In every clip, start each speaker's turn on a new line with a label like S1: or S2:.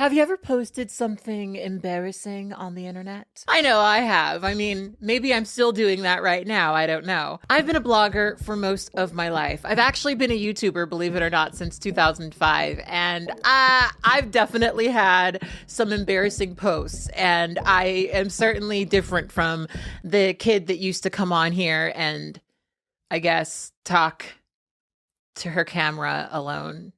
S1: Have you ever posted something embarrassing on the internet? I know I have. I mean, maybe I'm still doing that right now. I don't know. I've been a blogger for most of my life. I've actually been a YouTuber, believe it or not, since 2005. And I've definitely had some embarrassing posts. And I am certainly different from the kid that used to come on here and, I guess, talk to her camera alone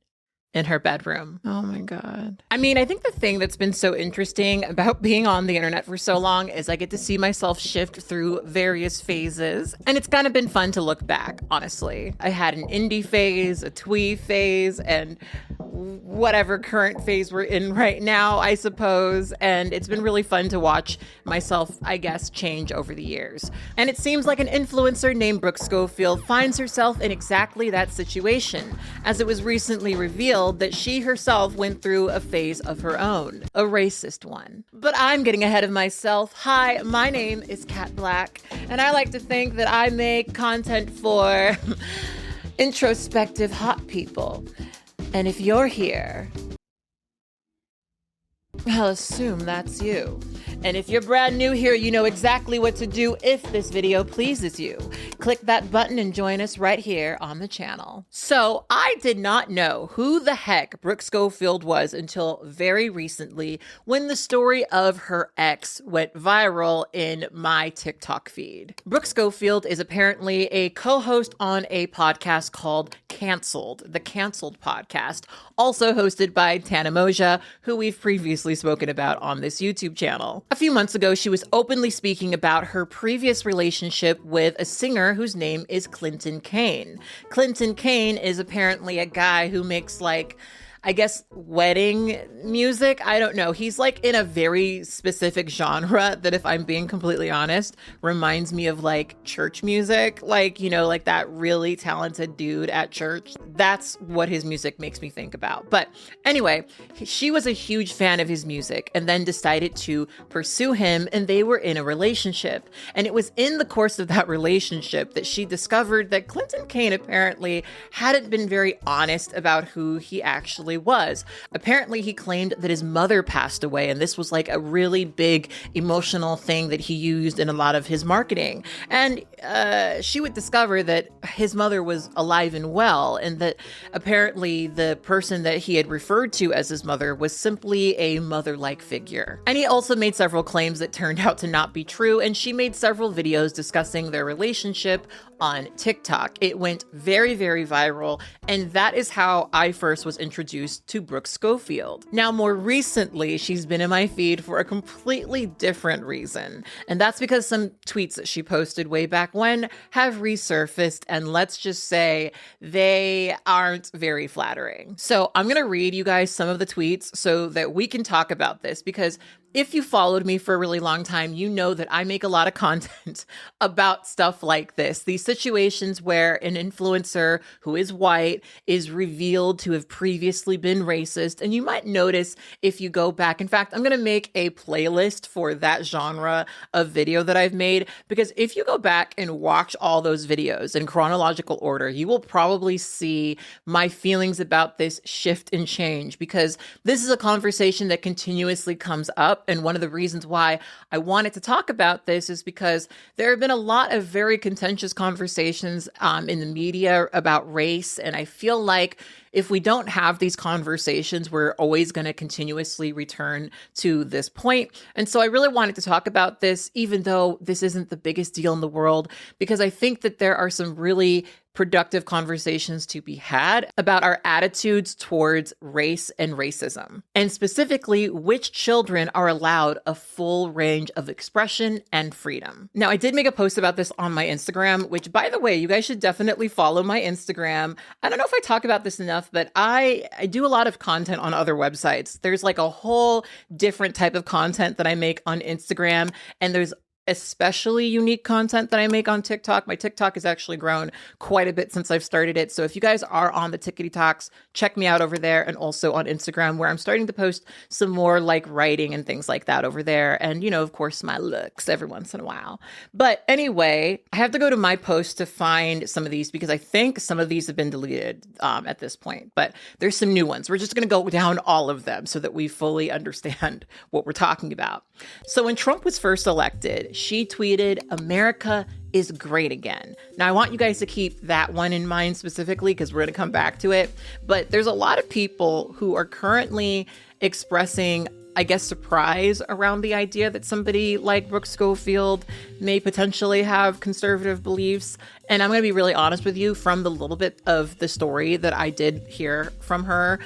S1: in her bedroom.
S2: Oh my God.
S1: I mean, I think the thing that's been so interesting about being on the internet for so long is I get to see myself shift through various phases. And it's kind of been fun to look back, honestly. I had an indie phase, a twee phase, and whatever current phase we're in right now, I suppose. And it's been really fun to watch myself, I guess, change over the years. And it seems like an influencer named Brooke Schofield finds herself in exactly that situation, as it was recently revealed that she herself went through a phase of her own, a racist one. But I'm getting ahead of myself. Hi, my name is katblaque, and I like to think that I make content for introspective hot people. And if you're here, I'll assume that's you. And if you're brand new here, you know exactly what to do if this video pleases you. Click that button and join us right here on the channel. So I did not know who the heck Brooke Schofield was until very recently when the story of her ex went viral in my TikTok feed. Brooke Schofield is apparently a co-host on a podcast called Cancelled, the Cancelled podcast, also hosted by Tana Moja, who we've previously spoken about on this YouTube channel. A few months ago, she was openly speaking about her previous relationship with a singer whose name is Clinton Kane. Clinton Kane is apparently a guy who makes I guess, wedding music. I don't know. He's like in a very specific genre that, if I'm being completely honest, reminds me of like church music. Like, you know, like that really talented dude at church. That's what his music makes me think about. But anyway, she was a huge fan of his music and then decided to pursue him, and they were in a relationship. And it was in the course of that relationship that she discovered that Clinton Kane apparently hadn't been very honest about who he actually was. Apparently, he claimed that his mother passed away, and this was like a really big emotional thing that he used in a lot of his marketing. And she would discover that his mother was alive and well, and that apparently the person that he had referred to as his mother was simply a mother-like figure. And he also made several claims that turned out to not be true, and she made several videos discussing their relationship on TikTok. It went very, very viral, and that is how I first was introduced to Brooke Schofield. Now, more recently, she's been in my feed for a completely different reason, and that's because some tweets that she posted way back when have resurfaced, and let's just say they aren't very flattering. So I'm gonna read you guys some of the tweets so that we can talk about this, because if you followed me for a really long time, you know that I make a lot of content about stuff like this. These situations where an influencer who is white is revealed to have previously been racist. And you might notice if you go back, in fact, I'm going to make a playlist for that genre of video that I've made, because if you go back and watch all those videos in chronological order, you will probably see my feelings about this shift and change, because this is a conversation that continuously comes up. And one of the reasons why I wanted to talk about this is because there have been a lot of very contentious conversations in the media about race. And I feel like if we don't have these conversations, we're always going to continuously return to this point. And so I really wanted to talk about this, even though this isn't the biggest deal in the world, because I think that there are some really productive conversations to be had about our attitudes towards race and racism, and specifically which children are allowed a full range of expression and freedom. Now, I did make a post about this on my Instagram, which, by the way, you guys should definitely follow my Instagram. I don't know if I talk about this enough, but I do a lot of content on other websites. There's like a whole different type of content that I make on Instagram, and there's especially unique content that I make on TikTok. My TikTok has actually grown quite a bit since I've started it. So if you guys are on the Tickety Talks, check me out over there, and also on Instagram, where I'm starting to post some more like writing and things like that over there. And, you know, of course, my looks every once in a while. But anyway, I have to go to my post to find some of these because I think some of these have been deleted at this point. But there's some new ones. We're just going to go down all of them so that we fully understand what we're talking about. So when Trump was first elected, she tweeted, "America is great again." Now, I want you guys to keep that one in mind specifically because we're going to come back to it. But there's a lot of people who are currently expressing, I guess, surprise around the idea that somebody like Brooke Schofield may potentially have conservative beliefs. And I'm going to be really honest with you, from the little bit of the story that I did hear from her,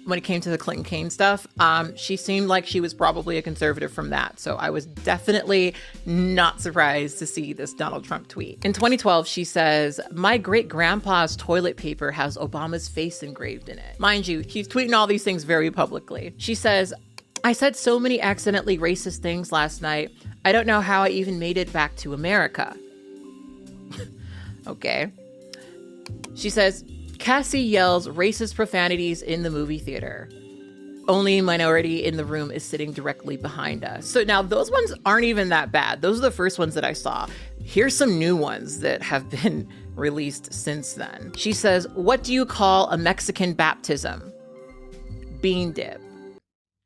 S1: when it came to the Clinton Kane stuff, she seemed like she was probably a conservative from that. So I was definitely not surprised to see this Donald Trump tweet. In 2012, she says, "My great grandpa's toilet paper has Obama's face engraved in it." Mind you, she's tweeting all these things very publicly. She says, "I said so many accidentally racist things last night. I don't know how I even made it back to America." Okay. She says, "Cassie yells racist profanities in the movie theater. Only minority in the room is sitting directly behind us." So now those ones aren't even that bad. Those are the first ones that I saw. Here's some new ones that have been released since then. She says, "What do you call a Mexican baptism?" "Bean dip."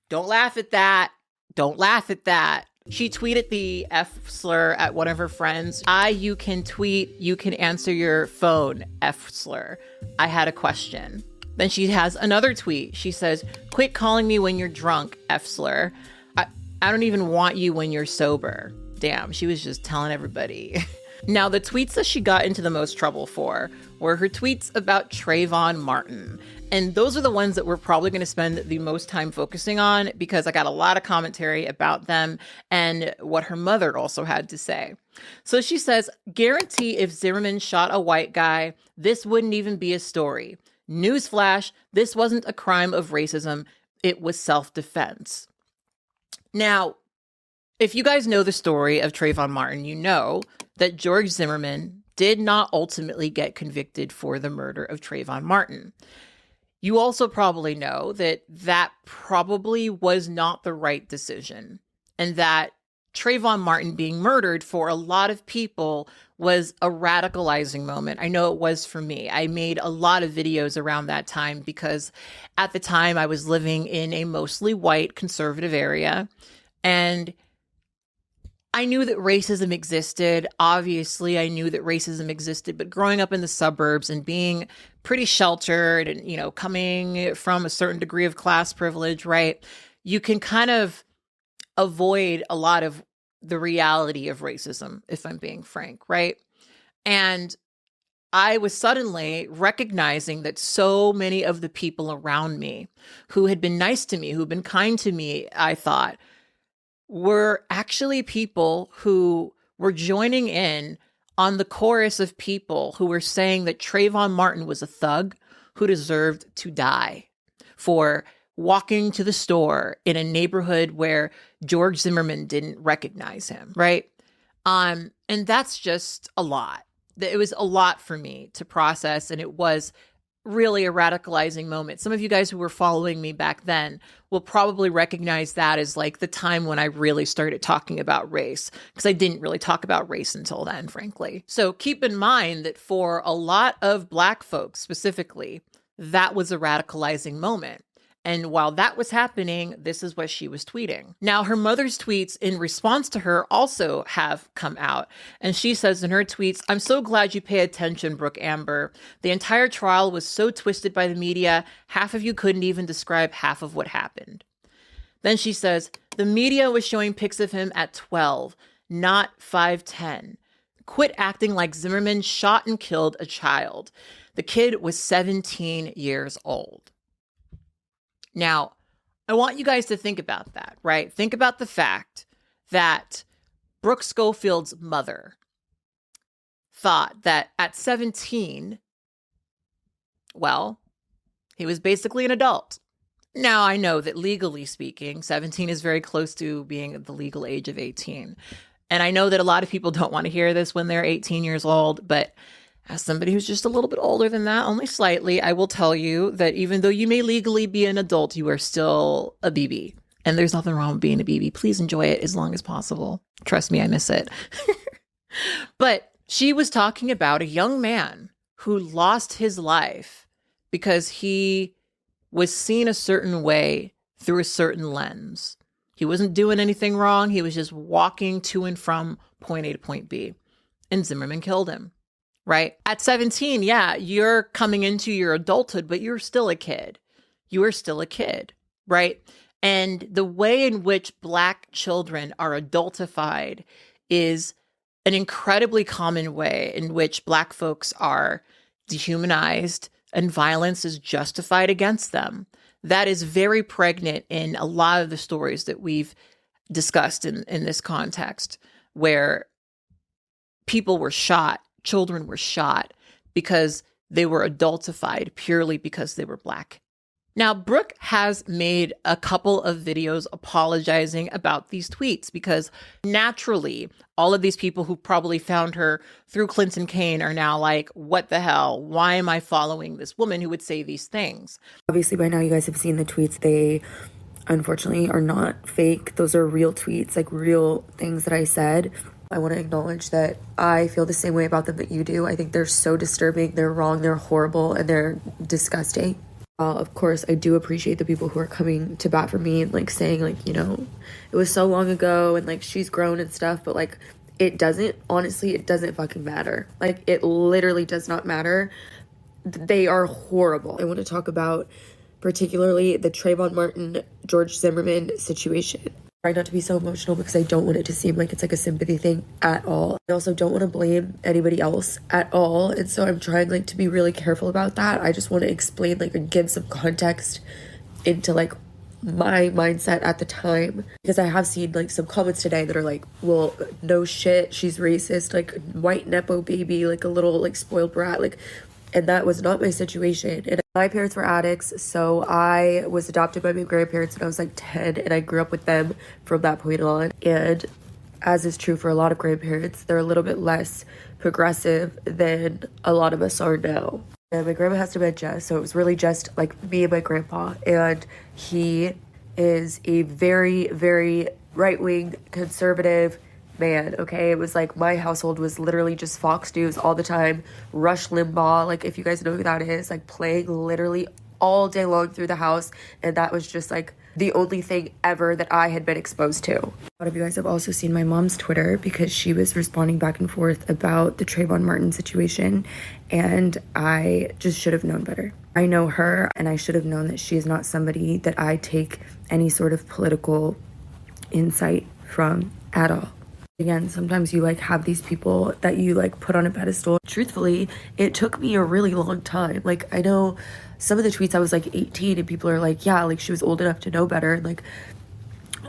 S1: Don't laugh at that. Don't laugh at that. She tweeted the F slur at one of her friends. You can tweet, you can answer your phone, F slur. I had a question." Then she has another tweet. She says, "Quit calling me when you're drunk, F slur. I don't even want you when you're sober." Damn, she was just telling everybody. Now, the tweets that she got into the most trouble for were her tweets about Trayvon Martin. And those are the ones that we're probably going to spend the most time focusing on because I got a lot of commentary about them and what her mother also had to say. So she says, "Guarantee if Zimmerman shot a white guy, this wouldn't even be a story. Newsflash, this wasn't a crime of racism. It was self-defense." Now, if you guys know the story of Trayvon Martin, you know that George Zimmerman did not ultimately get convicted for the murder of Trayvon Martin. You also probably know that that probably was not the right decision, and that Trayvon Martin being murdered for a lot of people was a radicalizing moment. I know it was for me. I made a lot of videos around that time because at the time I was living in a mostly white conservative area, and I knew that racism existed. Obviously, I knew that racism existed, but growing up in the suburbs and being pretty sheltered and, you know, coming from a certain degree of class privilege, right? You can kind of avoid a lot of the reality of racism, if I'm being frank, right? And I was suddenly recognizing that so many of the people around me who had been nice to me, who'd been kind to me, I thought, were actually people who were joining in on the chorus of people who were saying that Trayvon Martin was a thug who deserved to die for walking to the store in a neighborhood where George Zimmerman didn't recognize him, right? And that's just a lot. It was a lot for me to process, and it was really a radicalizing moment. Some of you guys who were following me back then will probably recognize that as like the time when I really started talking about race, because I didn't really talk about race until then, frankly. So keep in mind that for a lot of Black folks specifically, that was a radicalizing moment. And while that was happening, this is what she was tweeting. Now, her mother's tweets in response to her also have come out. And she says in her tweets, "I'm so glad you pay attention, Brooke Amber. The entire trial was so twisted by the media. Half of you couldn't even describe half of what happened." Then she says, "The media was showing pics of him at 12, not 5'10". Quit acting like Zimmerman shot and killed a child. The kid was 17 years old." Now, I want you guys to think about that, right? Think about the fact that Brooke Schofield's mother thought that at 17, well, he was basically an adult. Now, I know that legally speaking, 17 is very close to being the legal age of 18. And I know that a lot of people don't want to hear this when they're 18 years old, but as somebody who's just a little bit older than that, only slightly, I will tell you that even though you may legally be an adult, you are still a BB. And there's nothing wrong with being a BB. Please enjoy it as long as possible. Trust me, I miss it. But she was talking about a young man who lost his life because he was seen a certain way through a certain lens. He wasn't doing anything wrong. He was just walking to and from point A to point B. And Zimmerman killed him, right? At 17, yeah, you're coming into your adulthood, but you're still a kid. You are still a kid, right? And the way in which Black children are adultified is an incredibly common way in which Black folks are dehumanized and violence is justified against them. That is very pregnant in a lot of the stories that we've discussed in this context, where people were shot, children were shot because they were adultified purely because they were Black. Now, Brooke has made a couple of videos apologizing about these tweets because naturally, all of these people who probably found her through Clinton Kane are now like, what the hell? Why am I following this woman who would say these things?
S2: Obviously, by now you guys have seen the tweets. They unfortunately are not fake. Those are real tweets, like real things that I said. I want to acknowledge that I feel the same way about them that you do. I think they're so disturbing, they're wrong, they're horrible, and they're disgusting. Of course, I do appreciate the people who are coming to bat for me and like saying like, you know, it was so long ago and like she's grown and stuff, but like it doesn't fucking matter. Like it literally does not matter. They are horrible. I want to talk about particularly the Trayvon Martin, George Zimmerman situation. Try not to be so emotional because I don't want it to seem like it's like a sympathy thing at all. I also don't want to blame anybody else at all. And so I'm trying like to be really careful about that. I just want to explain like and give some context into like my mindset at the time, because I have seen like some comments today that are like, well, no shit, she's racist, like white nepo baby, like a little like spoiled brat, like, and that was not my situation. And my parents were addicts, so I was adopted by my grandparents when I was like 10, and I grew up with them from that point on. And as is true for a lot of grandparents, they're a little bit less progressive than a lot of us are now. And my grandma has dementia, so it was really just like me and my grandpa, and he is a very, very right-wing conservative man, okay? It was like my household was literally just Fox News all the time, Rush Limbaugh, like if you guys know who that is, like playing literally all day long through the house, and that was just like the only thing ever that I had been exposed to. A lot of you guys have also seen my mom's Twitter because she was responding back and forth about the Trayvon Martin situation, and I just should have known better. I know her, and I should have known that she is not somebody that I take any sort of political insight from at all. Again, sometimes you like have these people that you like put on a pedestal. Truthfully, it took me a really long time. Like I know some of the tweets I was like 18 and people are like, yeah, like she was old enough to know better. And like,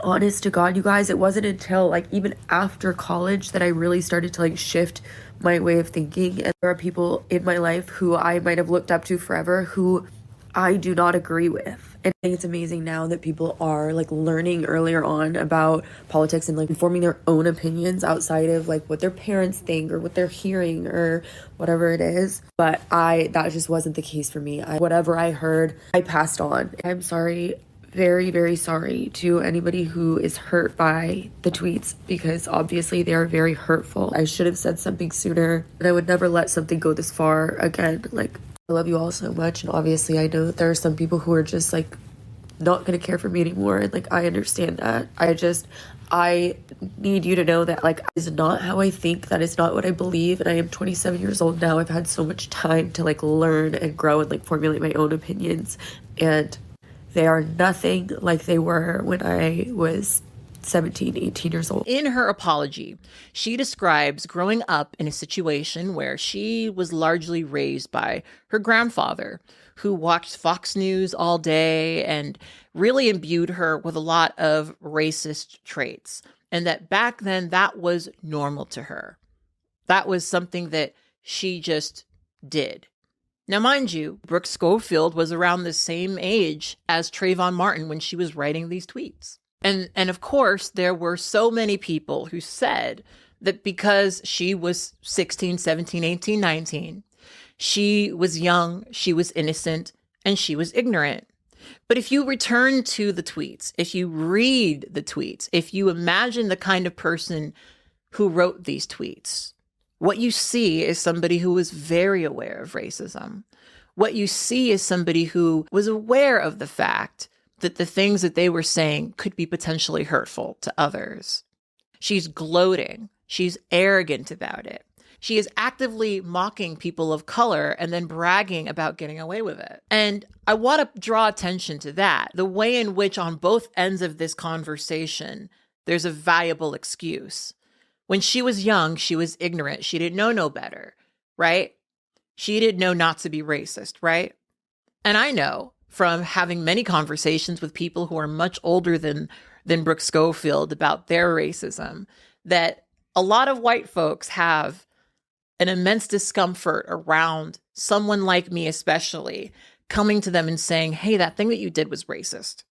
S2: honest to God, you guys, it wasn't until like even after college that I really started to like shift my way of thinking. And there are people in my life who I might have looked up to forever who I do not agree with. And I think it's amazing now that people are like learning earlier on about politics and like forming their own opinions outside of like what their parents think or what they're hearing or whatever it is. But that just wasn't the case for me. Whatever I heard, I passed on. I'm sorry, very, very sorry to anybody who is hurt by the tweets, because obviously they are very hurtful. I should have said something sooner, and I would never let something go this far again. Like, I love you all so much, and obviously I know that there are some people who are just like not gonna care for me anymore, and like I understand that. I need you to know that like is not how I think, that is not what I believe, and I am 27 years old now. I've had so much time to like learn and grow and like formulate my own opinions, and they are nothing like they were when I was 17, 18 years old.
S1: In her apology, she describes growing up in a situation where she was largely raised by her grandfather, who watched Fox News all day and really imbued her with a lot of racist traits. And that back then, that was normal to her. That was something that she just did. Now, mind you, Brooke Schofield was around the same age as Trayvon Martin when she was writing these tweets. And of course, there were so many people who said that because she was 16, 17, 18, 19, she was young, she was innocent, and she was ignorant. But if you return to the tweets, if you read the tweets, if you imagine the kind of person who wrote these tweets, what you see is somebody who was very aware of racism. What you see is somebody who was aware of the fact that the things that they were saying could be potentially hurtful to others. She's gloating. She's arrogant about it. She is actively mocking people of color and then bragging about getting away with it. And I want to draw attention to that, the way in which on both ends of this conversation, there's a valuable excuse. When she was young, she was ignorant. She didn't know no better, right? She didn't know not to be racist, right? And I know from having many conversations with people who are much older than Brooke Schofield about their racism, that a lot of white folks have an immense discomfort around someone like me, especially, coming to them and saying, hey, that thing that you did was racist.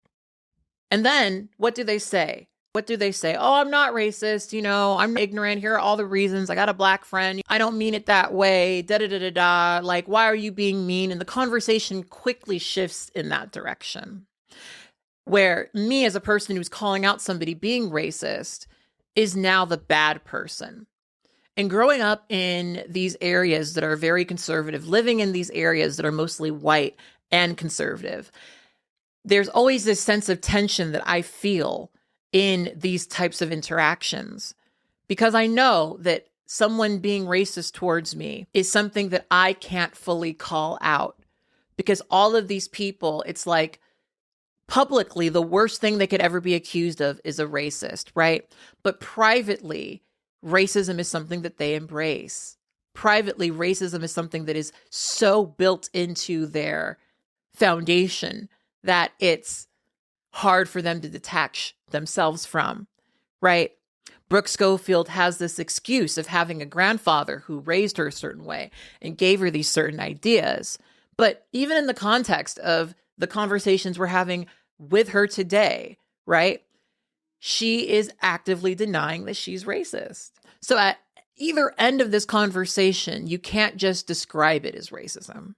S1: And then what do they say? What do they say? Oh, I'm not racist. You know, I'm ignorant. Here are all the reasons. I got a black friend. I don't mean it that way. Da da da da da. Like, why are you being mean? And the conversation quickly shifts in that direction, where me as a person who's calling out somebody being racist is now the bad person. And growing up in these areas that are very conservative, living in these areas that are mostly white and conservative, there's always this sense of tension that I feel in these types of interactions, because I know that someone being racist towards me is something that I can't fully call out, because all of these people, it's like publicly, the worst thing they could ever be accused of is a racist, right? But privately, racism is something that they embrace. Privately, racism is something that is so built into their foundation that it's hard for them to detach themselves from, right? Brooke Schofield has this excuse of having a grandfather who raised her a certain way and gave her these certain ideas. But even in the context of the conversations we're having with her today, right? She is actively denying that she's racist. So at either end of this conversation, you can't just describe it as racism.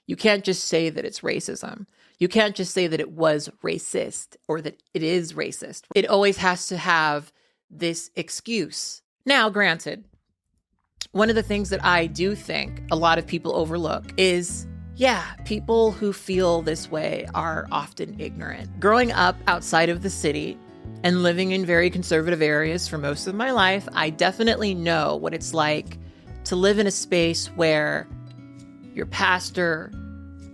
S1: You can't just say that it's racism. You can't just say that it was racist or that it is racist. It always has to have this excuse. Now, granted, one of the things that I do think a lot of people overlook is, people who feel this way are often ignorant. Growing up outside of the city and living in very conservative areas for most of my life, I definitely know what it's like to live in a space where your pastor,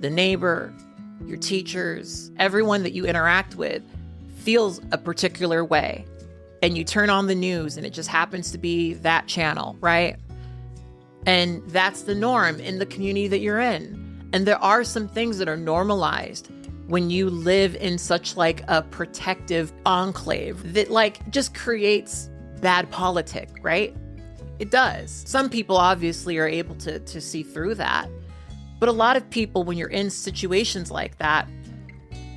S1: the neighbor, your teachers, everyone that you interact with feels a particular way. And you turn on the news and it just happens to be that channel, right? And that's the norm in the community that you're in. And there are some things that are normalized when you live in such like a protective enclave that like just creates bad politic, right? It does. Some people obviously are able to see through that. But a lot of people, when you're in situations like that,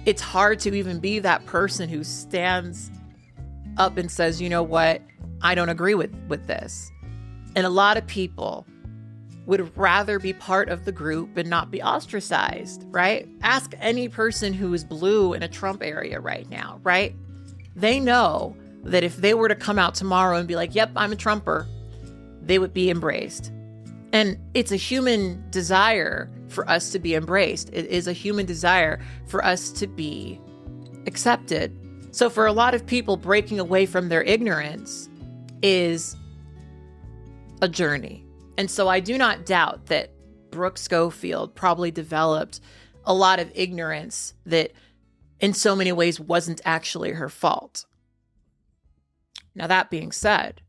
S1: it's hard to even be that person who stands up and says, you know what, I don't agree with this. And a lot of people would rather be part of the group and not be ostracized, right? Ask any person who is blue in a Trump area right now, right? They know that if they were to come out tomorrow and be like, yep, I'm a Trumper, they would be embraced. And it's a human desire for us to be embraced. It is a human desire for us to be accepted. So for a lot of people, breaking away from their ignorance is a journey. And so I do not doubt that Brooke Schofield probably developed a lot of ignorance that in so many ways wasn't actually her fault. Now, that being said,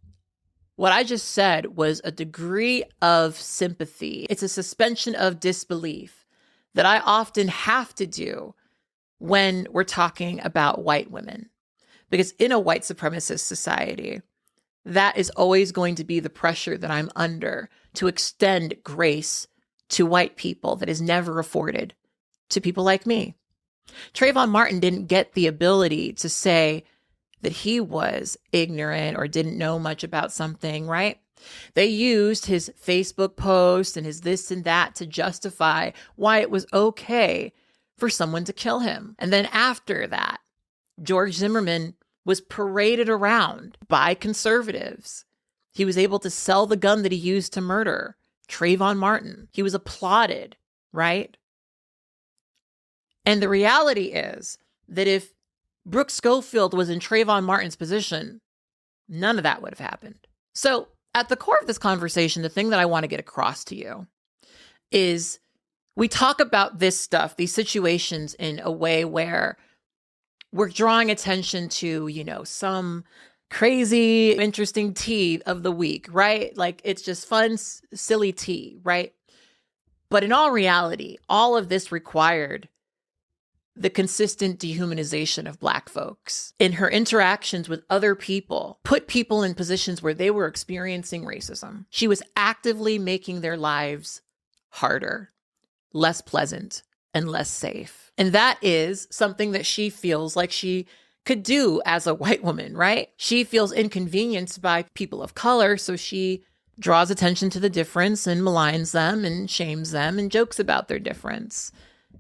S1: what I just said was a degree of sympathy. It's a suspension of disbelief that I often have to do when we're talking about white women. Because in a white supremacist society, that is always going to be the pressure that I'm under to extend grace to white people that is never afforded to people like me. Trayvon Martin didn't get the ability to say, that he was ignorant or didn't know much about something, right? They used his Facebook post and his this and that to justify why it was okay for someone to kill him. And then after that, George Zimmerman was paraded around by conservatives. He was able to sell the gun that he used to murder Trayvon Martin. He was applauded, right? And the reality is that if Brooke Schofield was in Trayvon Martin's position, none of that would have happened. So at the core of this conversation, the thing that I want to get across to you is we talk about this stuff, these situations, in a way where we're drawing attention to, some crazy, interesting tea of the week, right? Like it's just fun, silly tea, right? But in all reality, all of this required the consistent dehumanization of Black folks in her interactions with other people, put people in positions where they were experiencing racism. She was actively making their lives harder, less pleasant, and less safe. And that is something that she feels like she could do as a white woman, right? She feels inconvenienced by people of color, so she draws attention to the difference and maligns them and shames them and jokes about their difference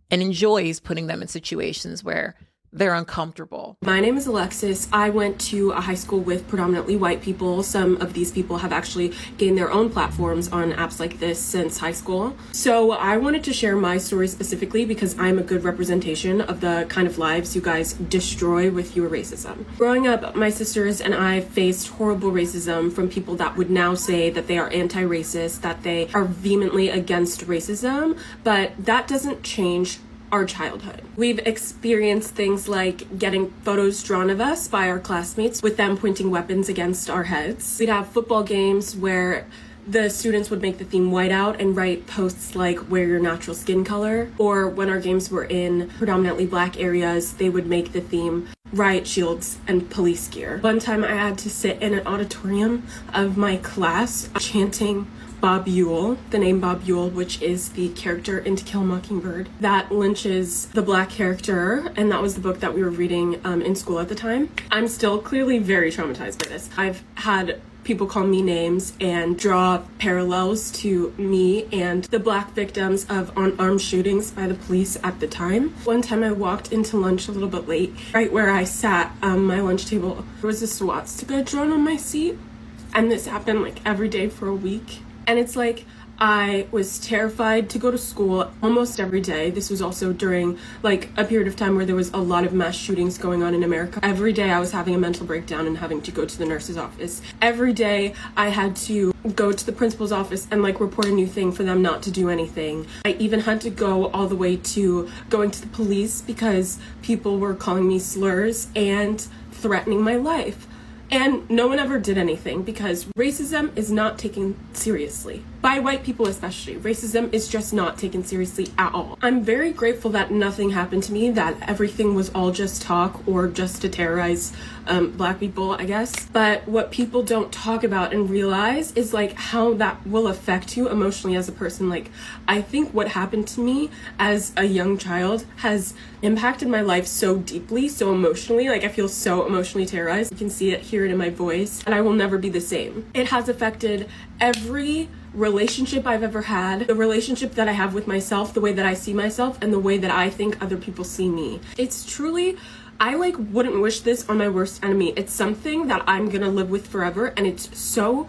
S1: and enjoys putting them in situations where they're uncomfortable.
S3: My name is Alexis. I went to a high school with predominantly white people. Some of these people have actually gained their own platforms on apps like this since high school. So I wanted to share my story specifically because I'm a good representation of the kind of lives you guys destroy with your racism. Growing up, my sisters and I faced horrible racism from people that would now say that they are anti-racist, that they are vehemently against racism, but that doesn't change our childhood. We've experienced things like getting photos drawn of us by our classmates with them pointing weapons against our heads. We'd have football games where the students would make the theme whiteout and write posts like wear your natural skin color. Or when our games were in predominantly Black areas, they would make the theme riot shields and police gear. One time I had to sit in an auditorium of my class chanting Bob Ewell, the name Bob Ewell, which is the character in To Kill a Mockingbird that lynches the Black character, and that was the book that we were reading in school at the time. I'm still clearly very traumatized by this. I've had people call me names and draw parallels to me and the Black victims of unarmed shootings by the police at the time. One time I walked into lunch a little bit late. Right where I sat on my lunch table, there was a swastika drawn on my seat, and this happened like every day for a week. And it's like I was terrified to go to school almost every day. This was also during like a period of time where there was a lot of mass shootings going on in America. Every day I was having a mental breakdown and having to go to the nurse's office. Every day I had to go to the principal's office and like report a new thing for them not to do anything. I even had to go all the way to going to the police because people were calling me slurs and threatening my life. And no one ever did anything because racism is not taken seriously. By white people especially. Racism is just not taken seriously at all. I'm very grateful that nothing happened to me, that everything was all just talk or just to terrorize Black people, I guess. But what people don't talk about and realize is like how that will affect you emotionally as a person. Like, I think what happened to me as a young child has impacted my life so deeply, so emotionally. Like, I feel so emotionally terrorized. You can see it, hear it in my voice, and I will never be the same. It has affected every relationship I've ever had, the relationship that I have with myself, the way that I see myself, and the way that I think other people see me. It's truly, I like wouldn't wish this on my worst enemy. It's something that I'm gonna live with forever, and it's so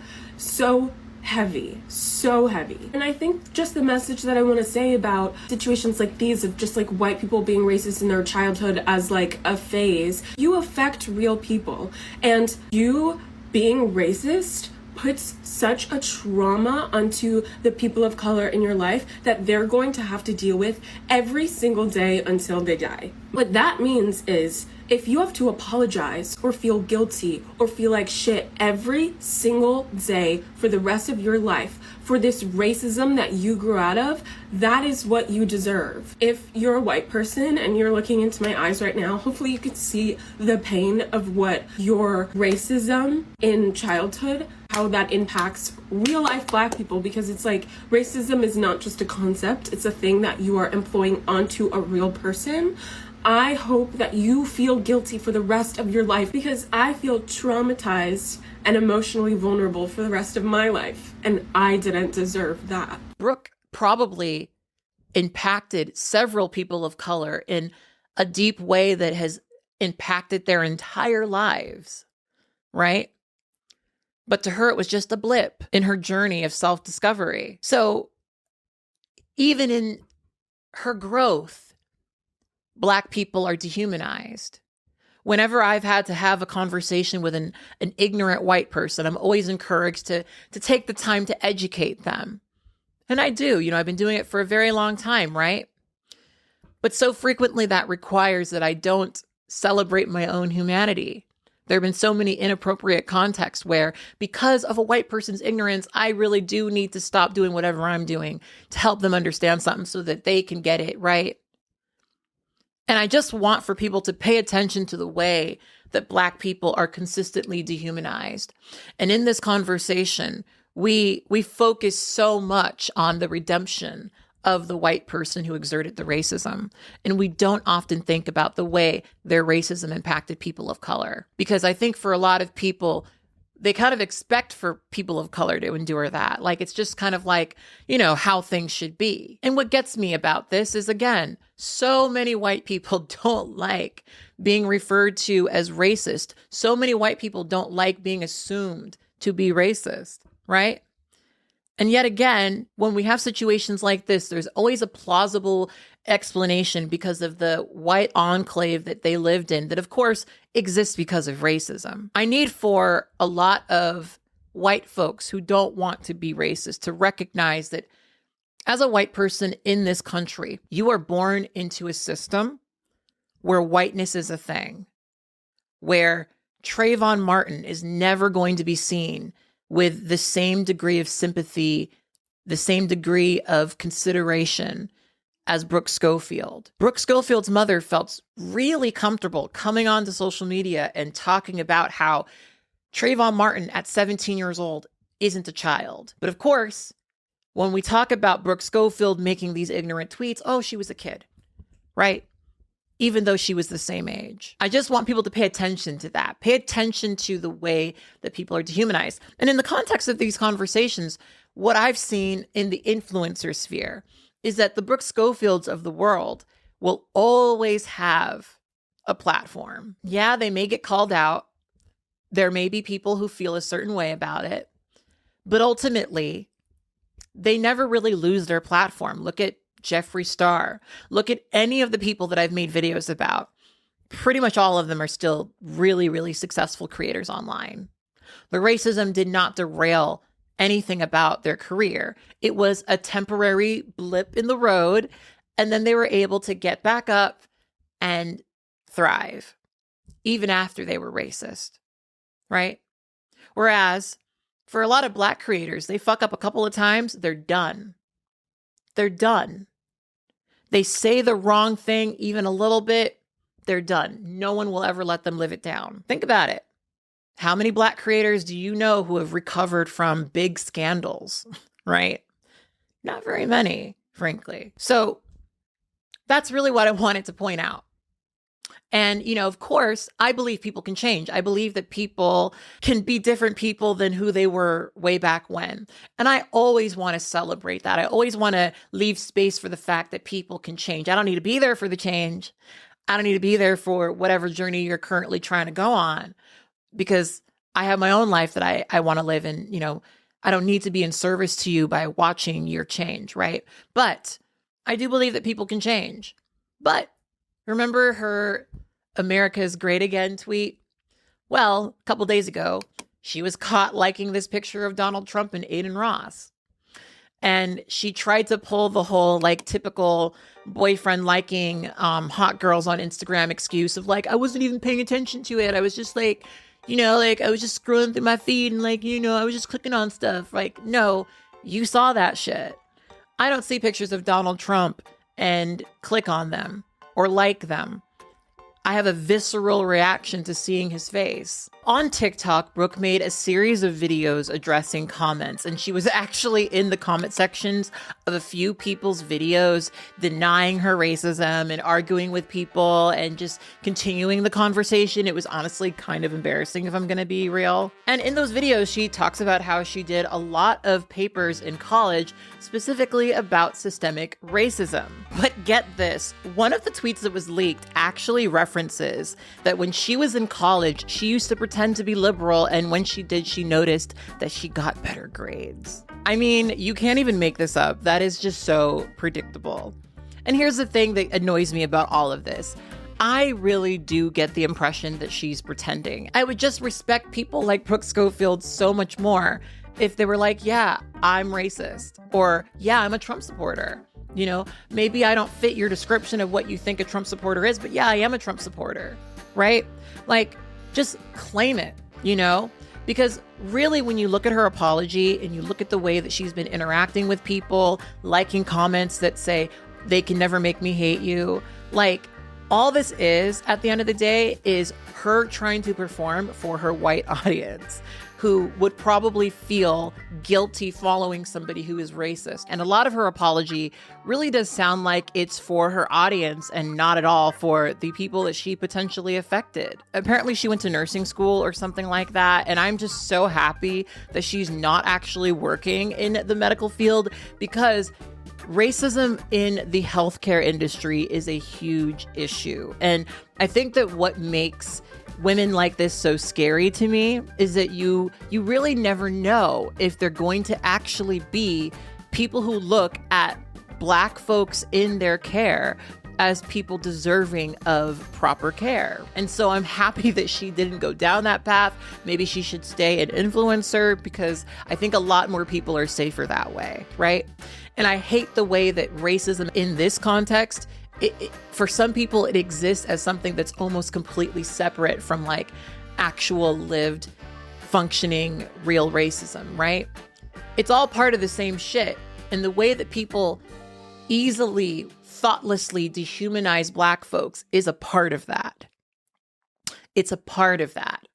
S3: heavy, so heavy. And I think just the message that I want to say about situations like these of just like white people being racist in their childhood as like a phase, you affect real people, and you being racist puts such a trauma onto the people of color in your life that they're going to have to deal with every single day until they die. What that means is if you have to apologize or feel guilty or feel like shit every single day for the rest of your life for this racism that you grew out of, that is what you deserve. If you're a white person and you're looking into my eyes right now, hopefully you can see the pain of what your racism in childhood, how that impacts real life Black people, because it's like racism is not just a concept, it's a thing that you are employing onto a real person. I hope that you feel guilty for the rest of your life, because I feel traumatized and emotionally vulnerable for the rest of my life, and I didn't deserve that.
S1: Brooke probably impacted several people of color in a deep way that has impacted their entire lives, right? But to her, it was just a blip in her journey of self-discovery. So even in her growth, Black people are dehumanized. Whenever I've had to have a conversation with an ignorant white person, I'm always encouraged to take the time to educate them. And I do, I've been doing it for a very long time, right? But so frequently that requires that I don't celebrate my own humanity. There have been so many inappropriate contexts where, because of a white person's ignorance, I really do need to stop doing whatever I'm doing to help them understand something so that they can get it, right? And I just want for people to pay attention to the way that Black people are consistently dehumanized. And in this conversation, we focus so much on the redemption of the white person who exerted the racism. And we don't often think about the way their racism impacted people of color. Because I think for a lot of people, they kind of expect for people of color to endure that. Like, it's just kind of like, how things should be. And what gets me about this is, again, so many white people don't like being referred to as racist. So many white people don't like being assumed to be racist, right? And yet again, when we have situations like this, there's always a plausible explanation because of the white enclave that they lived in that, of course, exists because of racism. I need for a lot of white folks who don't want to be racist to recognize that as a white person in this country, you are born into a system where whiteness is a thing, where Trayvon Martin is never going to be seen with the same degree of sympathy, the same degree of consideration as Brooke Schofield. Brooke Schofield's mother felt really comfortable coming onto social media and talking about how Trayvon Martin at 17 years old isn't a child. But of course, when we talk about Brooke Schofield making these ignorant tweets, oh, she was a kid, right? Even though she was the same age. I just want people to pay attention to that. Pay attention to the way that people are dehumanized. And in the context of these conversations, what I've seen in the influencer sphere is that the Brooke Schofields of the world will always have a platform. Yeah, they may get called out. There may be people who feel a certain way about it. But ultimately, they never really lose their platform. Look at Jeffree Star. Look at any of the people that I've made videos about. Pretty much all of them are still really, really successful creators online. The racism did not derail anything about their career. It was a temporary blip in the road, and then they were able to get back up and thrive, even after they were racist, right? Whereas for a lot of Black creators, they fuck up a couple of times, they're done. They're done. They say the wrong thing even a little bit, they're done. No one will ever let them live it down. Think about it. How many Black creators do you know who have recovered from big scandals, right? Not very many, frankly. So that's really what I wanted to point out. And, of course, I believe people can change. I believe that people can be different people than who they were way back when. And I always want to celebrate that. I always want to leave space for the fact that people can change. I don't need to be there for the change. I don't need to be there for whatever journey you're currently trying to go on, because I have my own life that I want to live in. I don't need to be in service to you by watching your change, right? But I do believe that people can change. But remember her America's Great Again tweet? Well, a couple days ago, she was caught liking this picture of Donald Trump and Aiden Ross. And she tried to pull the whole typical boyfriend liking hot girls on Instagram excuse of I wasn't even paying attention to it. I was just I was just scrolling through my feed and I was just clicking on stuff. No, you saw that shit. I don't see pictures of Donald Trump and click on them or like them. I have a visceral reaction to seeing his face. On TikTok, Brooke made a series of videos addressing comments, and she was actually in the comment sections of a few people's videos denying her racism and arguing with people and just continuing the conversation. It was honestly kind of embarrassing, if I'm going to be real. And in those videos, she talks about how she did a lot of papers in college specifically about systemic racism. But get this, one of the tweets that was leaked actually references that when she was in college, she used to pretend to be liberal, and when she did, she noticed that she got better grades. I mean, you can't even make this up. That is just so predictable. And here's the thing that annoys me about all of this. I really do get the impression that she's pretending. I would just respect people like Brooke Schofield so much more if they were like, yeah, I'm racist, or yeah, I'm a Trump supporter. You know, maybe I don't fit your description of what you think a Trump supporter is, but yeah, I am a Trump supporter, right? Like, just claim it, you know? Because really, when you look at her apology and you look at the way that she's been interacting with people, liking comments that say, they can never make me hate you, like, all this is, at the end of the day, is her trying to perform for her white audience, who would probably feel guilty following somebody who is racist. And a lot of her apology really does sound like it's for her audience and not at all for the people that she potentially affected. Apparently she went to nursing school or something like that. And I'm just so happy that she's not actually working in the medical field, because racism in the healthcare industry is a huge issue. And I think that what makes women like this so scary to me is that you really never know if they're going to actually be people who look at Black folks in their care as people deserving of proper care. And so I'm happy that she didn't go down that path. Maybe she should stay an influencer, because I think a lot more people are safer that way, right? And I hate the way that racism in this context, for some people, it exists as something that's almost completely separate from like actual lived, functioning, real racism, right? It's all part of the same shit. And the way that people easily, thoughtlessly dehumanize Black folks is a part of that. It's a part of that.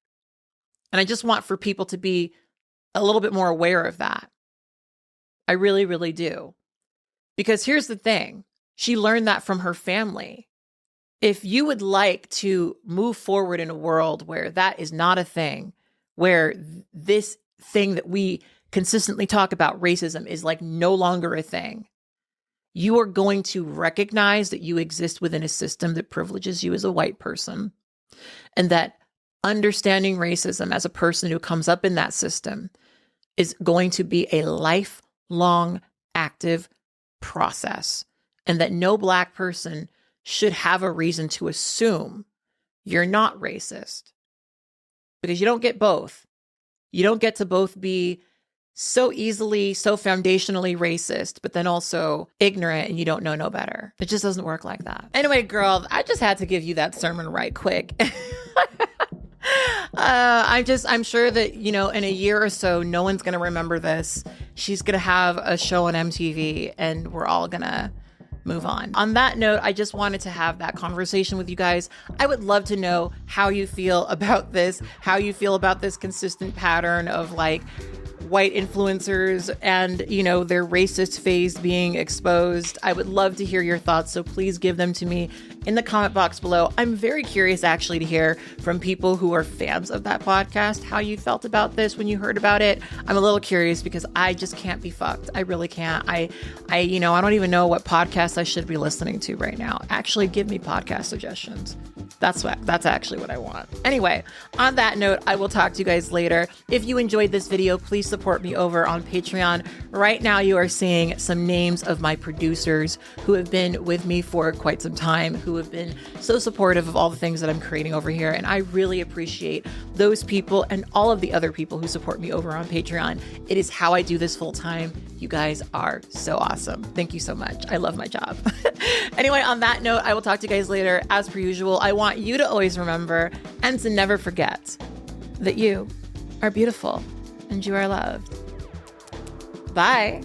S1: And I just want for people to be a little bit more aware of that. I really, really do. Because here's the thing. She learned that from her family. If you would like to move forward in a world where that is not a thing, where this thing that we consistently talk about, racism, is like no longer a thing, you are going to recognize that you exist within a system that privileges you as a white person, and that understanding racism as a person who comes up in that system is going to be a lifelong, active process. And that no Black person should have a reason to assume you're not racist. Because you don't get both. You don't get to both be so easily, so foundationally racist, but then also ignorant and you don't know no better. It just doesn't work like that. Anyway, girl, I just had to give you that sermon right quick. I'm sure that, you know, in a year or so, no one's going to remember this. She's going to have a show on MTV and we're all going to move on. On that note, I just wanted to have that conversation with you guys. I would love to know how you feel about this, how you feel about this consistent pattern of like white influencers and, you know, their racist phase being exposed. I would love to hear your thoughts, so please give them to me in the comment box below. I'm very curious actually to hear from people who are fans of that podcast, how you felt about this when you heard about it. I'm a little curious because I just can't be fucked. I really can't. I don't even know what podcast I should be listening to right now. Actually, give me podcast suggestions. That's actually what I want. Anyway, on that note, I will talk to you guys later. If you enjoyed this video, please support me over on Patreon. Right now, you are seeing some names of my producers who have been with me for quite some time, who have been so supportive of all the things that I'm creating over here. And I really appreciate those people and all of the other people who support me over on Patreon. It is how I do this full time. You guys are so awesome. Thank you so much. I love my job. Anyway, on that note, I will talk to you guys later. As per usual, I want you to always remember and to never forget that you are beautiful and you are loved. Bye.